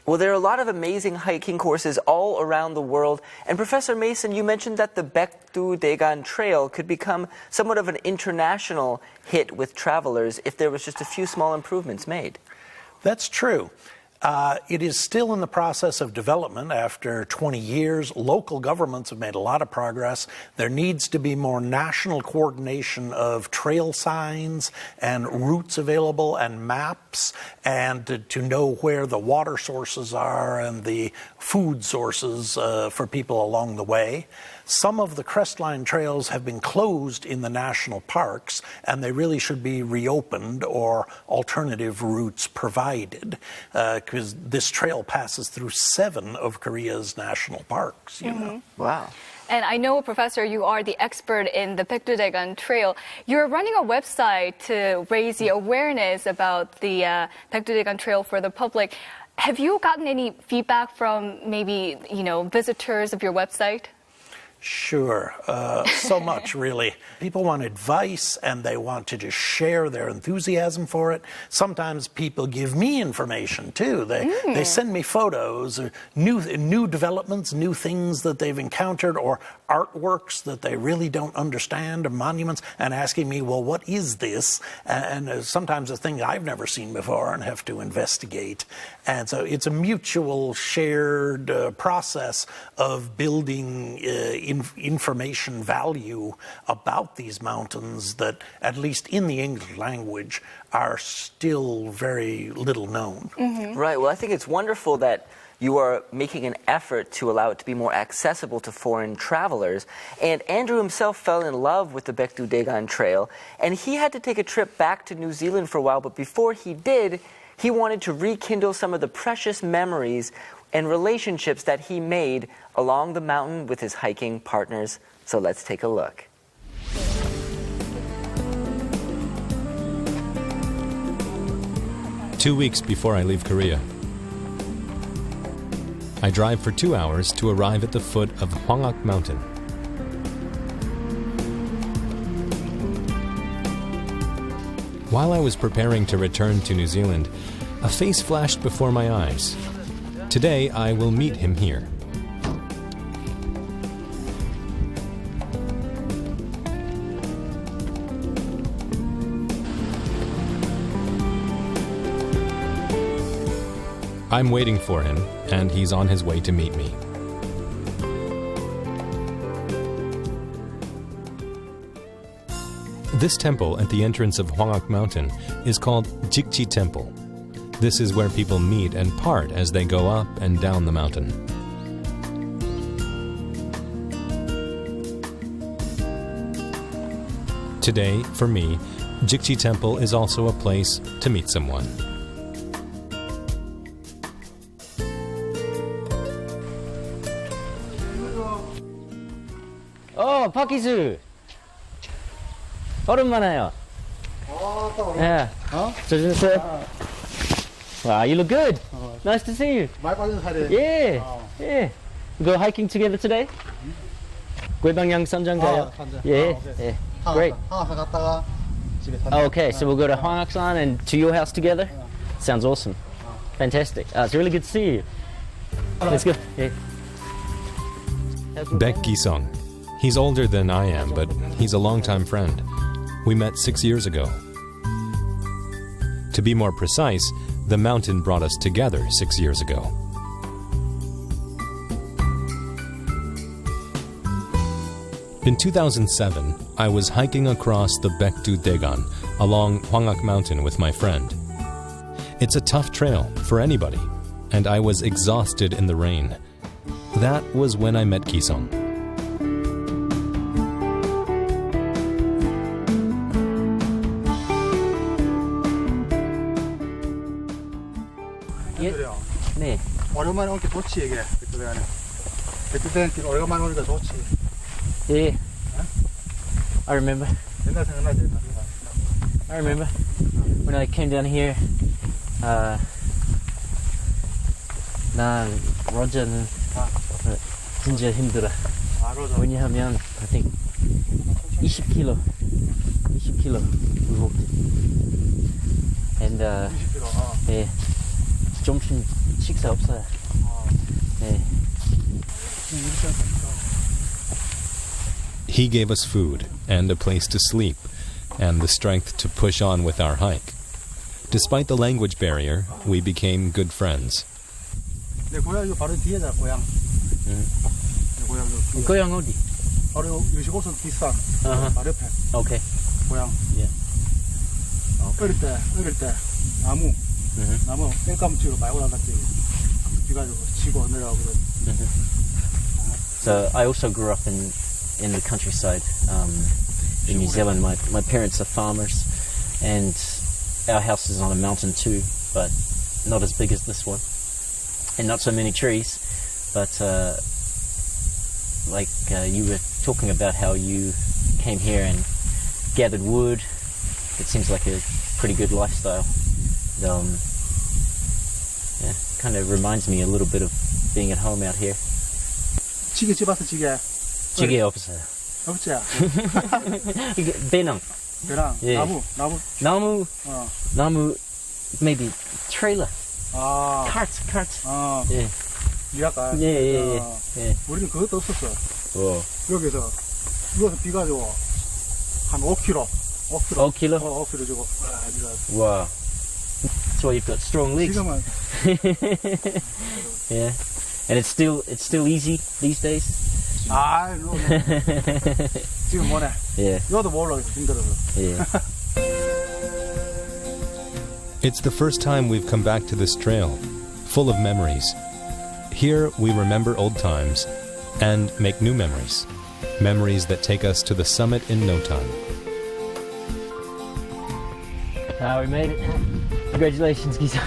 Well, there are a lot of amazing hiking courses all around the world. And Professor Mason, you mentioned that the Baekdudaegan Trail could become somewhat of an international hit with travelers if there was just a few small improvements made. That's true. It is still in the process of development after 20 years. Local governments have made a lot of progress. There needs to be more national coordination of trail signs and routes available and maps, and to know where the water sources are and the food sources for people along the way. Some of the crestline trails have been closed in the national parks, and they really should be reopened or alternative routes provided, because this trail passes through 7 of Korea's national parks. You know. Wow. And I know, Professor, you are the expert in the Baekdudaegan Trail. You're running a website to raise the awareness about the Baekdudaegan Trail for the public. Have you gotten any feedback from maybe, visitors of your website? Sure. So much, really. People want advice, and they want to just share their enthusiasm for it. Sometimes people give me information, too. They send me photos, or new developments, new things that they've encountered, or artworks that they really don't understand, or monuments, and asking me, well, what is this? And sometimes a thing I've never seen before and have to investigate. And so it's a mutual shared process of building information value about these mountains that, at least in the English language, are still very little known. Right. Well, I think it's wonderful that you are making an effort to allow it to be more accessible to foreign travelers. And Andrew himself fell in love with the Baekdudaegan Trail, and he had to take a trip back to New Zealand for a while, but before he did, he wanted to rekindle some of the precious memories and relationships that he made along the mountain with his hiking partners. So let's take a look. Two weeks before I leave Korea, I drive for 2 hours to arrive at the foot of Hwagak Mountain. While I was preparing to return to New Zealand, a face flashed before my eyes. Today, I will meet him here. I'm waiting for him, and he's on his way to meet me. This temple at the entrance of Hwangak Mountain is called Jikji Temple. This is where people meet and part as they go up and down the mountain. Today, for me, Jikji Temple is also a place to meet someone. 박기수 오랜만에요. Yeah. 잘 지냈어요? Wow, you look good. Nice to see you. Yeah. Yeah. We go hiking together today? 궤방양 산장 가요? Yeah. Yeah. Great. Okay, so we'll go to Hwangak-san and to your house together? Sounds awesome. Fantastic. It's really good to see you. Let's go. Yeah. Baek Gi-sung. He's older than I am, but he's a longtime friend. We met 6 years ago. To be more precise, the mountain brought us together 6 years ago. In 2007, I was hiking across the Baekdudaegan along Hwangak Mountain with my friend. It's a tough trail for anybody, and I was exhausted in the rain. That was when I met Gi-sung. 네. 오랜만에 오니까 좋지 이게 백두대간에. 백두대간 길 오랜만에 오니까 좋지. Yeah. I remember. 옛날 생각나지? I remember when I came down here. 난 로저는 진짜 힘들어. 왜냐하면 I think 20kg we walked. And yeah. 점심 식사 없어요. 네. He gave us food and a place to sleep and the strength to push on with our hike. Despite the language barrier, we became good friends. 내 고향 바로 뒤에다 고향. 내 고향 뒤에. 고향 어디? 바로 요시고선 뒷산. 아하. 바로 옆에 오케이. 고향. 예. 어릴 때 나무 땔감치로 말고 나갔지. 비가지고 치고 내려가고 그래. So I also grew up in the countryside in New Zealand. My parents are farmers, and our house is on a mountain too, but not as big as this one, and not so many trees. But you were talking about how you came here and gathered wood. It seems like a pretty good lifestyle. Yeah, kind of reminds me a little bit of being at home out here. 지게 집어서 지게. 지게 없어요. 없지? 이게 배낭. 배랑 예. 나무 maybe trailer. cart. 예. 미라가. 예. 우리는 그것도 없었어. 여기서 비가 지고 한 5km. 5km? 5km 주고. Wow. That's why you've got strong legs. 지금은 Yeah. And it's still easy these days. 지금 뭐네? Yeah. 너도 몰라 힘들어서. Yeah. It's the first time we've come back to this trail, full of memories. Here we remember old times and make new memories. Memories that take us to the summit in no time. We made it. Congratulations, Giza.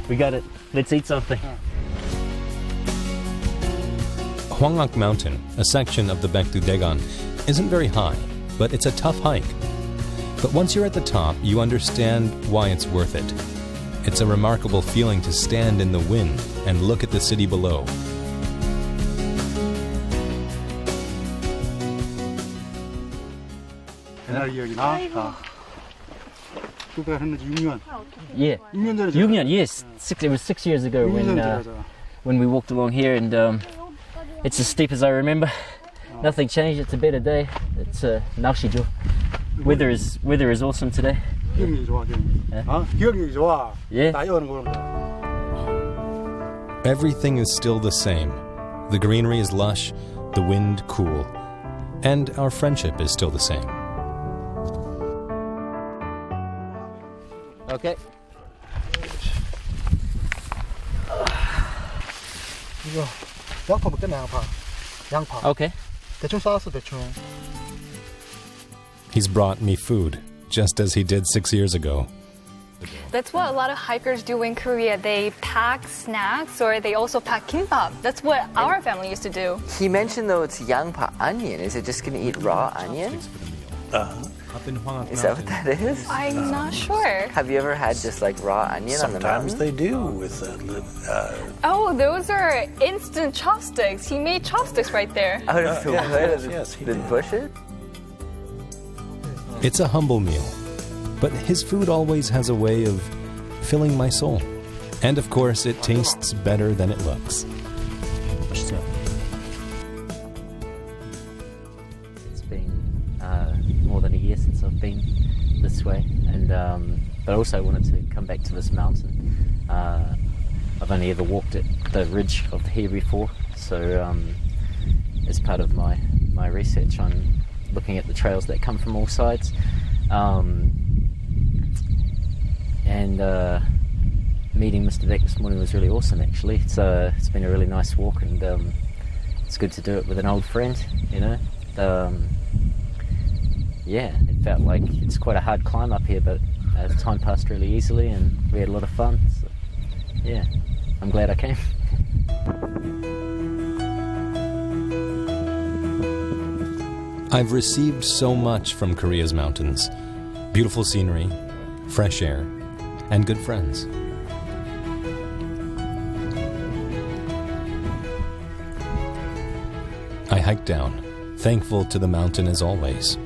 We got it. Let's eat something. Hwagak Mountain, a section of the Baekdudaegan, isn't very high, but it's a tough hike. But once you're at the top, you understand why it's worth it. It's a remarkable feeling to stand in the wind and look at the city below. 옛날 기억이나? 그때가 했는지 6년. Yeah. 6년 전에. 6년, yes. It was 6 years ago 6년 전에. when we walked along here, and it's as steep as I remember. Nothing changed. It's a better day. It's 날씨죠. Weather is awesome today. 기억력이 좋아, 기억력. 기억력이 좋아. Yeah. 나이 어는 거는 거야. Everything is still the same. The greenery is lush, the wind cool, and our friendship is still the same. Okay. 이거 양파 먹겠네, 양파. Okay. 대충 쌓았어, 대충. He's brought me food, just as he did 6 years ago. That's what a lot of hikers do in Korea. They pack snacks or they also pack kimbap. That's what our family used to do. He mentioned, though, it's yangpa onion. Is it just going to eat raw onion? Is that what that is? I'm not sure. Have you ever had just like raw onion on the mountain? Sometimes they do with Oh, those are instant chopsticks. He made chopsticks right there. Out of the wood of yes, he the did. bushes? It's a humble meal, but his food always has a way of filling my soul. And of course, it tastes better than it looks. It's been more than a year since I've been this way, and but also I wanted to come back to this mountain. I've only ever walked at the ridge of the hill before, so as part of my research, I'm looking at the trails that come from all sides, and meeting Mr. Beck this morning was really awesome. Actually, it's been a really nice walk, and it's good to do it with an old friend, you know. Yeah, it felt like it's quite a hard climb up here, but time passed really easily and we had a lot of fun. So, yeah, I'm glad I came. I've received so much from Korea's mountains. Beautiful scenery, fresh air, and good friends. I hiked down, thankful to the mountain as always.